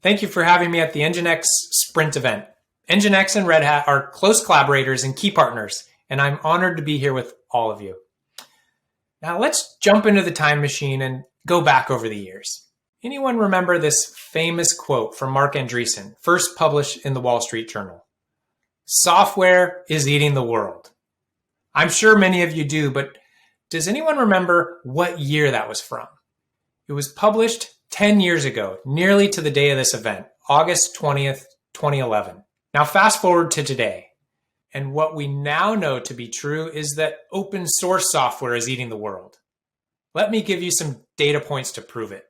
Thank you for having me at the NGINX Sprint event. NGINX and Red Hat are close collaborators and key partners, and I'm honored to be here with all of you. Now let's jump into the time machine and go back over the years. Anyone remember this famous quote from Marc Andreessen, first published in the Wall Street Journal? "Software is eating the world." I'm sure many of you do, but does anyone remember what year that was from? It was published 10 years ago, nearly to the day of this event, August 20th, 2011. Now fast forward to today, and what we now know to be true is that open source software is eating the world. Let me give you some data points to prove it.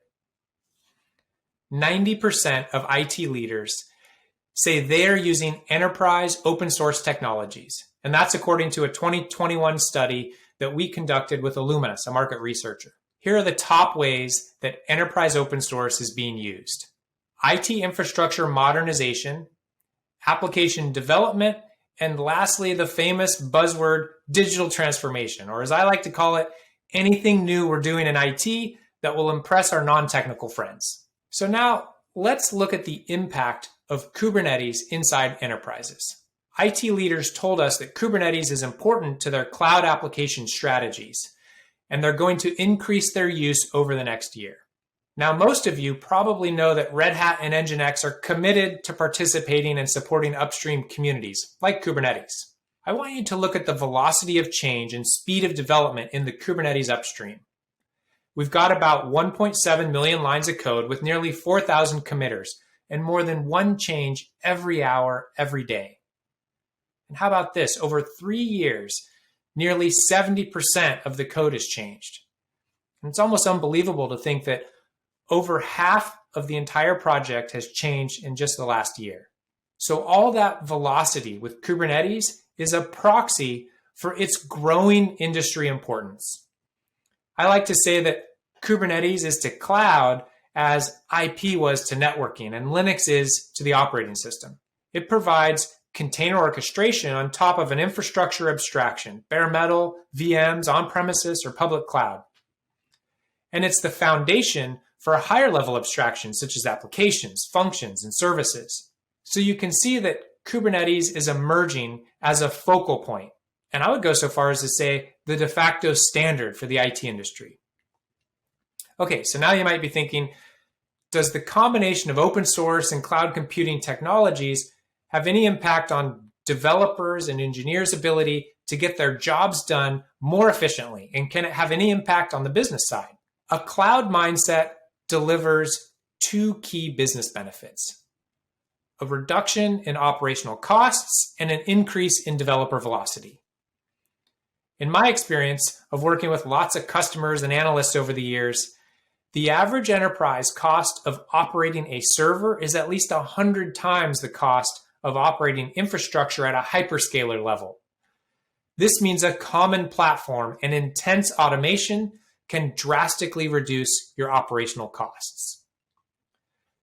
90% of IT leaders say they are using enterprise open source technologies, and that's according to a 2021 study that we conducted with Illuminus, a market researcher. Here are the top ways that enterprise open source is being used: IT infrastructure modernization, application development, and lastly, the famous buzzword digital transformation, or as I like to call it, anything new we're doing in IT that will impress our non-technical friends. So now let's look at the impact of Kubernetes inside enterprises. IT leaders told us that Kubernetes is important to their cloud application strategies, and they're going to increase their use over the next year. Now, most of you probably know that Red Hat and NGINX are committed to participating and supporting upstream communities like Kubernetes. I want you to look at the velocity of change and speed of development in the Kubernetes upstream. We've got about 1.7 million lines of code with nearly 4,000 committers and more than one change every hour, every day. And how about this? Over 3 years, nearly 70% of the code has changed. And it's almost unbelievable to think that over half of the entire project has changed in just the last year. So all that velocity with Kubernetes is a proxy for its growing industry importance. I like to say that Kubernetes is to cloud as IP was to networking and Linux is to the operating system. It provides container orchestration on top of an infrastructure abstraction, bare metal, VMs, on-premises, or public cloud. And it's the foundation for a higher level abstraction, such as applications, functions, and services. So you can see that Kubernetes is emerging as a focal point. And I would go so far as to say the de facto standard for the IT industry. Okay, so now you might be thinking, does the combination of open source and cloud computing technologies have any impact on developers and engineers' ability to get their jobs done more efficiently? And can it have any impact on the business side? A cloud mindset delivers two key business benefits: a reduction in operational costs and an increase in developer velocity. In my experience of working with lots of customers and analysts over the years, the average enterprise cost of operating a server is at least 100 times the cost of operating infrastructure at a hyperscaler level. This means a common platform and intense automation can drastically reduce your operational costs.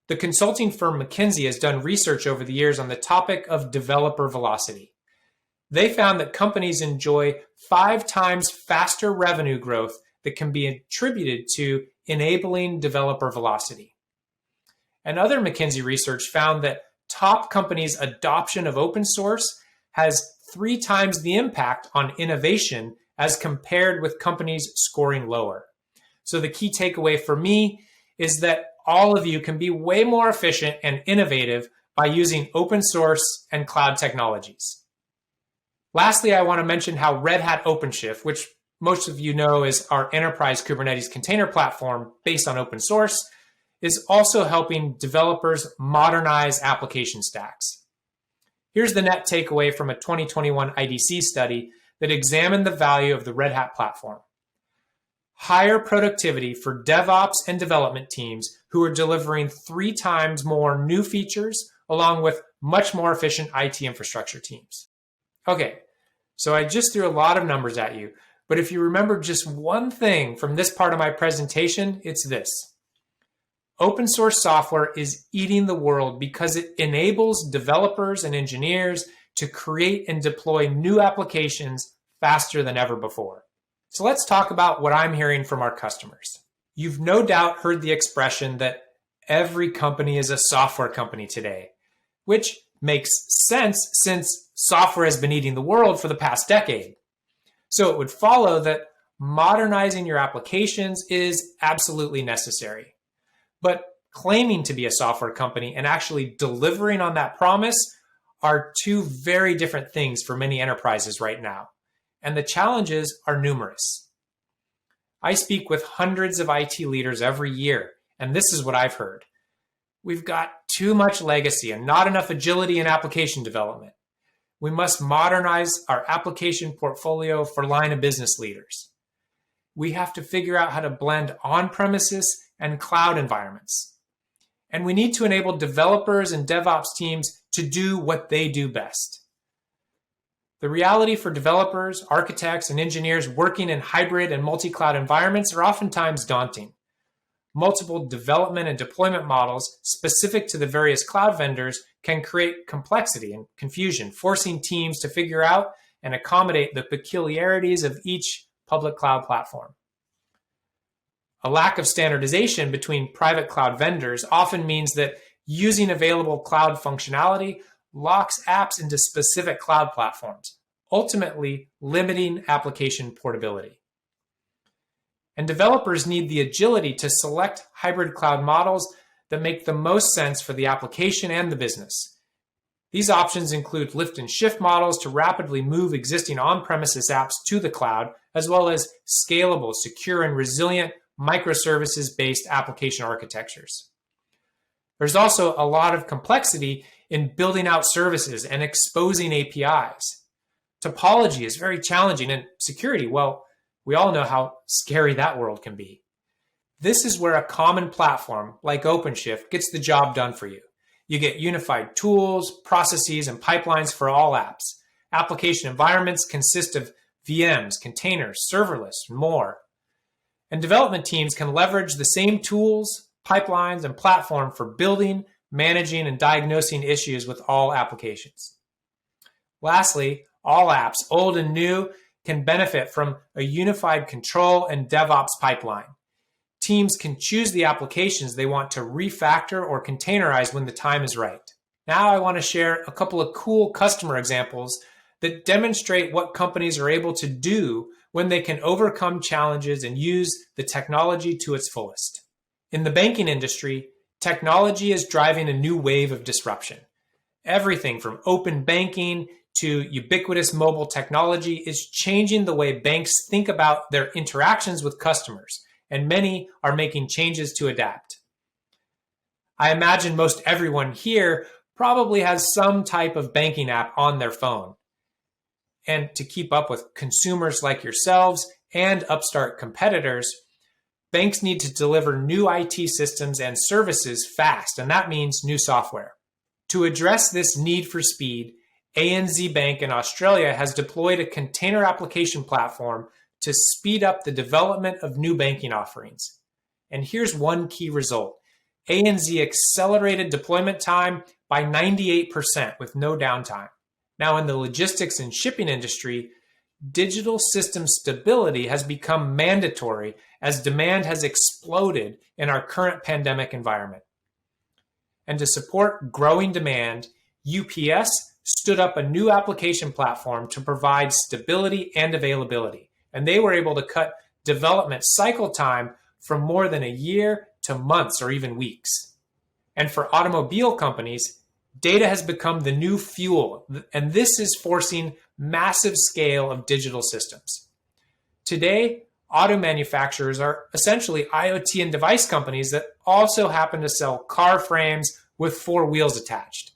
The consulting firm McKinsey has done research over the years on the topic of developer velocity. They found that companies enjoy 5 times faster revenue growth that can be attributed to enabling developer velocity. And other McKinsey research found that top companies' adoption of open source has 3 times the impact on innovation as compared with companies scoring lower. So the key takeaway for me is that all of you can be way more efficient and innovative by using open source and cloud technologies. Lastly, I want to mention how Red Hat OpenShift, which most of you know is our enterprise Kubernetes container platform based on open source, is also helping developers modernize application stacks. Here's the net takeaway from a 2021 IDC study that examined the value of the Red Hat platform. Higher productivity for DevOps and development teams who are delivering 3 times more new features along with much more efficient IT infrastructure teams. Okay, so I just threw a lot of numbers at you, but if you remember just one thing from this part of my presentation, it's this. Open source software is eating the world because it enables developers and engineers to create and deploy new applications faster than ever before. So let's talk about what I'm hearing from our customers. You've no doubt heard the expression that every company is a software company today, which makes sense since software has been eating the world for the past decade. So it would follow that modernizing your applications is absolutely necessary. But claiming to be a software company and actually delivering on that promise are two very different things for many enterprises right now. And the challenges are numerous. I speak with hundreds of IT leaders every year, and this is what I've heard. We've got too much legacy and not enough agility in application development. We must modernize our application portfolio for line of business leaders. We have to figure out how to blend on-premises and cloud environments. And we need to enable developers and DevOps teams to do what they do best. The reality for developers, architects, and engineers working in hybrid and multi-cloud environments are oftentimes daunting. Multiple development and deployment models specific to the various cloud vendors can create complexity and confusion, forcing teams to figure out and accommodate the peculiarities of each public cloud platform. A lack of standardization between private cloud vendors often means that using available cloud functionality locks apps into specific cloud platforms, ultimately limiting application portability. And developers need the agility to select hybrid cloud models that make the most sense for the application and the business. These options include lift and shift models to rapidly move existing on-premises apps to the cloud, as well as scalable, secure, and resilient microservices-based application architectures. There's also a lot of complexity in building out services and exposing APIs. Topology is very challenging, and security, well, we all know how scary that world can be. This is where a common platform like OpenShift gets the job done for you. You get unified tools, processes, and pipelines for all apps. Application environments consist of VMs, containers, serverless, and more. And development teams can leverage the same tools, pipelines, and platform for building, managing, and diagnosing issues with all applications. Lastly, all apps, old and new, can benefit from a unified control and DevOps pipeline. Teams can choose the applications they want to refactor or containerize when the time is right. Now I want to share a couple of cool customer examples that demonstrate what companies are able to do when they can overcome challenges and use the technology to its fullest. In the banking industry, technology is driving a new wave of disruption. Everything from open banking to ubiquitous mobile technology is changing the way banks think about their interactions with customers, and many are making changes to adapt. I imagine most everyone here probably has some type of banking app on their phone. And to keep up with consumers like yourselves and upstart competitors, banks need to deliver new IT systems and services fast, and that means new software. To address this need for speed, ANZ Bank in Australia has deployed a container application platform to speed up the development of new banking offerings. And here's one key result. ANZ accelerated deployment time by 98% with no downtime. Now, in the logistics and shipping industry, digital system stability has become mandatory as demand has exploded in our current pandemic environment. And to support growing demand, UPS stood up a new application platform to provide stability and availability. And they were able to cut development cycle time from more than a year to months or even weeks. And for automobile companies, data has become the new fuel, and this is forcing massive scale of digital systems. Today, auto manufacturers are essentially IoT and device companies that also happen to sell car frames with 4 wheels attached.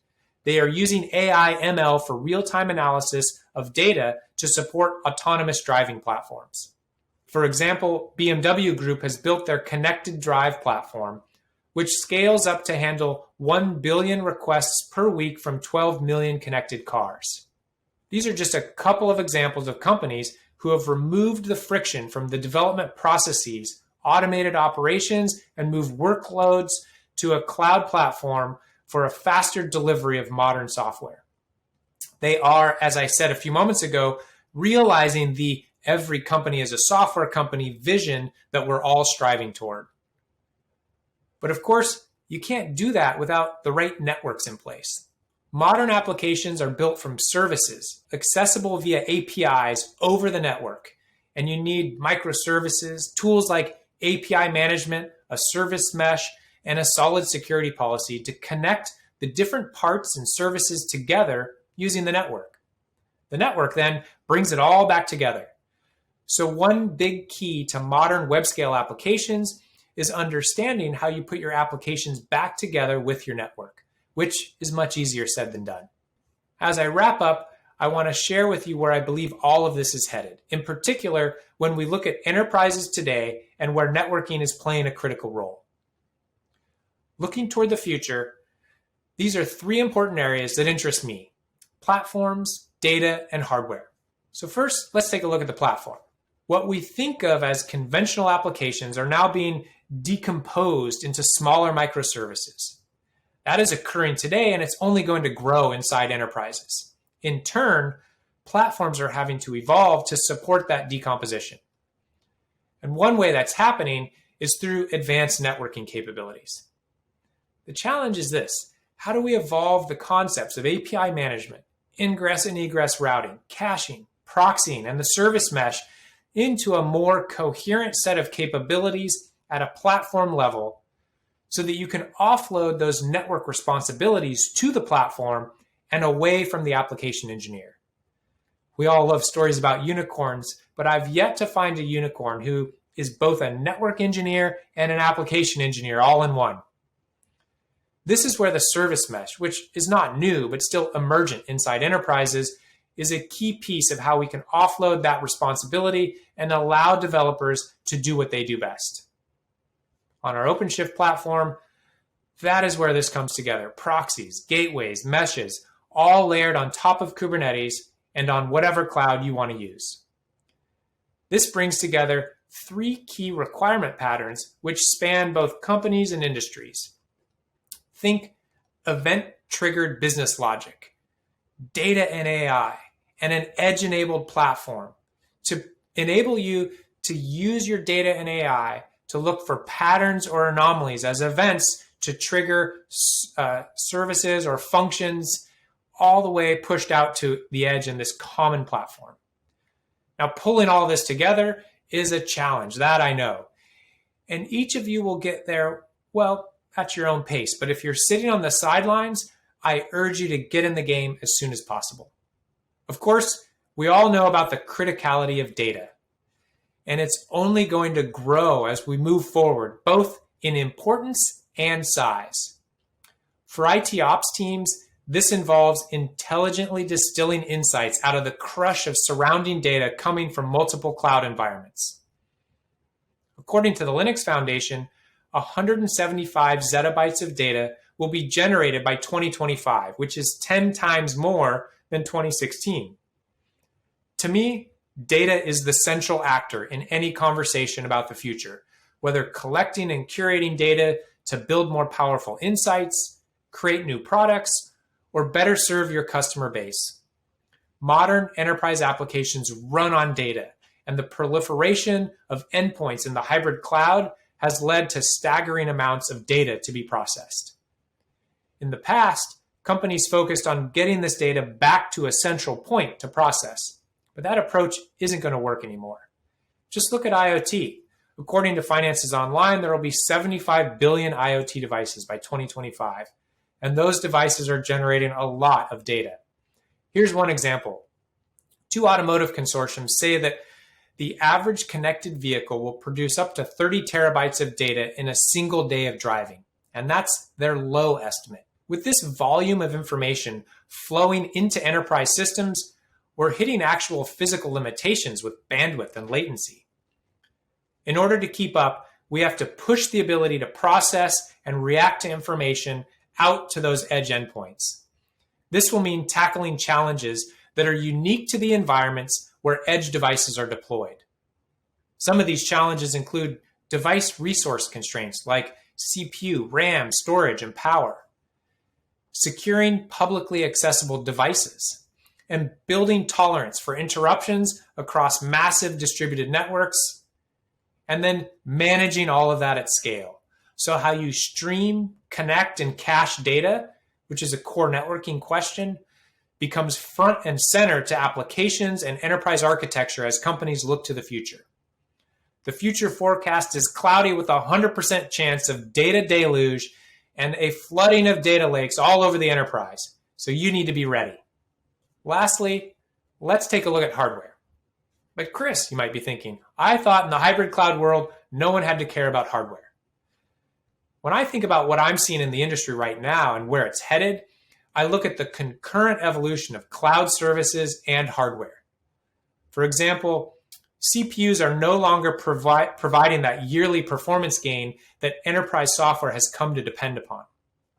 They are using AI ML for real-time analysis of data to support autonomous driving platforms. For example, BMW Group has built their connected drive platform, which scales up to handle 1 billion requests per week from 12 million connected cars. These are just a couple of examples of companies who have removed the friction from the development processes, automated operations, and moved workloads to a cloud platform for a faster delivery of modern software. They are, as I said a few moments ago, realizing the every company is a software company vision that we're all striving toward. But of course, You can't do that without the right networks in place. Modern applications are built from services, accessible via APIs over the network. And you need microservices, tools like API management, a service mesh, and a solid security policy to connect the different parts and services together using the network. The network then brings it all back together. So one big key to modern web scale applications is understanding how you put your applications back together with your network, which is much easier said than done. As I wrap up, I want to share with you where I believe all of this is headed, in particular when we look at enterprises today and where networking is playing a critical role. Looking toward the future, these are three important areas that interest me: platforms, data, and hardware. So first, let's take a look at the platform. What we think of as conventional applications are now being decomposed into smaller microservices. That is occurring today, and it's only going to grow inside enterprises. In turn, platforms are having to evolve to support that decomposition. And one way that's happening is through advanced networking capabilities. The challenge is this: how do we evolve the concepts of API management, ingress and egress routing, caching, proxying, and the service mesh into a more coherent set of capabilities at a platform level so that you can offload those network responsibilities to the platform and away from the application engineer? We all love stories about unicorns, but I've yet to find a unicorn who is both a network engineer and an application engineer all in one. This is where the service mesh, which is not new but still emergent inside enterprises, is a key piece of how we can offload that responsibility and allow developers to do what they do best. On our OpenShift platform, that is where this comes together: proxies, gateways, meshes, all layered on top of Kubernetes and on whatever cloud you want to use. This brings together three key requirement patterns which span both companies and industries. Think event-triggered business logic, data and AI, and an edge-enabled platform to enable you to use your data and AI to look for patterns or anomalies as events to trigger services or functions all the way pushed out to the edge in this common platform. Now, pulling all this together is a challenge, that I know. And each of you will get there, well, at your own pace. But if you're sitting on the sidelines, I urge you to get in the game as soon as possible. Of course, we all know about the criticality of data, and it's only going to grow as we move forward, both in importance and size. For IT ops teams, this involves intelligently distilling insights out of the crush of surrounding data coming from multiple cloud environments. According to the Linux Foundation, 175 zettabytes of data will be generated by 2025, which is 10 times more than 2016. To me, data is the central actor in any conversation about the future, whether collecting and curating data to build more powerful insights, create new products, or better serve your customer base. Modern enterprise applications run on data, and the proliferation of endpoints in the hybrid cloud has led to staggering amounts of data to be processed. In the past, companies focused on getting this data back to a central point to process, but that approach isn't going to work anymore. Just look at IoT. According to Finances Online, there will be 75 billion IoT devices by 2025, and those devices are generating a lot of data. Here's one example. Two automotive consortiums say that the average connected vehicle will produce up to 30 terabytes of data in a single day of driving, and that's their low estimate. With this volume of information flowing into enterprise systems, we're hitting actual physical limitations with bandwidth and latency. In order to keep up, we have to push the ability to process and react to information out to those edge endpoints. This will mean tackling challenges that are unique to the environments where edge devices are deployed. Some of these challenges include device resource constraints like CPU, RAM, storage, and power, securing publicly accessible devices, and building tolerance for interruptions across massive distributed networks, and then managing all of that at scale. So how you stream, connect and cache data, which is a core networking question, becomes front and center to applications and enterprise architecture as companies look to the future. The future forecast is cloudy with a 100% chance of data deluge and a flooding of data lakes all over the enterprise. So you need to be ready. Lastly, let's take a look at hardware. But Chris, you might be thinking, I thought in the hybrid cloud world, no one had to care about hardware. When I think about what I'm seeing in the industry right now and where it's headed, I look at the concurrent evolution of cloud services and hardware. For example, CPUs are no longer providing that yearly performance gain that enterprise software has come to depend upon.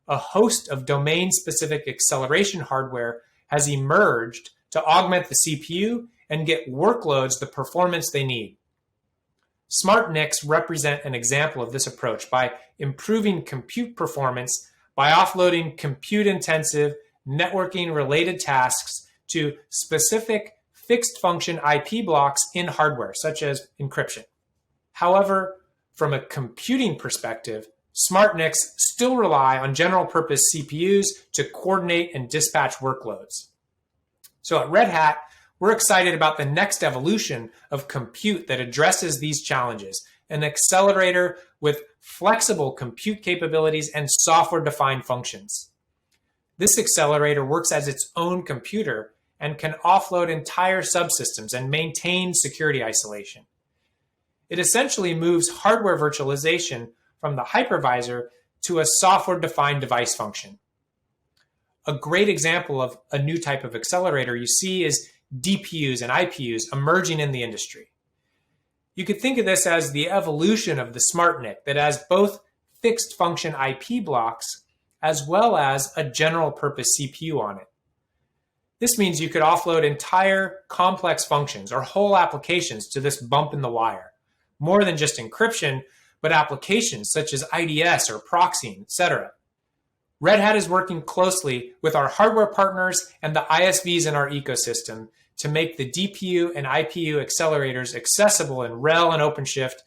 A host of domain-specific acceleration hardware has emerged to augment the CPU and get workloads the performance they need. SmartNICs represent an example of this approach by improving compute performance by offloading compute-intensive, networking-related tasks to specific fixed function IP blocks in hardware, such as encryption. However, from a computing perspective, SmartNICs still rely on general-purpose CPUs to coordinate and dispatch workloads. So at Red Hat, we're excited about the next evolution of compute that addresses these challenges, an accelerator with flexible compute capabilities and software-defined functions. This accelerator works as its own computer and can offload entire subsystems and maintain security isolation. It essentially moves hardware virtualization from the hypervisor to a software-defined device function. A great example of a new type of accelerator you see is DPUs and IPUs emerging in the industry. You could think of this as the evolution of the SmartNIC that has both fixed function IP blocks as well as a general purpose CPU on it. This means you could offload entire complex functions or whole applications to this bump in the wire. More than just encryption, but applications such as IDS or proxying, etc. Red Hat is working closely with our hardware partners and the ISVs in our ecosystem to make the DPU and IPU accelerators accessible in RHEL and OpenShift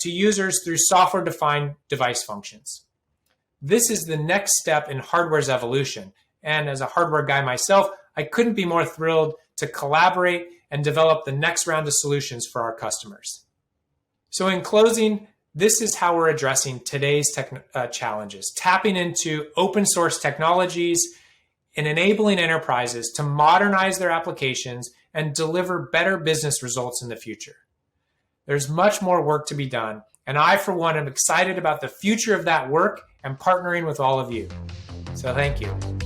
to users through software-defined device functions. This is the next step in hardware's evolution. And as a hardware guy myself, I couldn't be more thrilled to collaborate and develop the next round of solutions for our customers. So in closing, this is how we're addressing today's challenges, tapping into open source technologies and enabling enterprises to modernize their applications and deliver better business results in the future. There's much more work to be done, and I, for one, am excited about the future of that work and partnering with all of you. So thank you.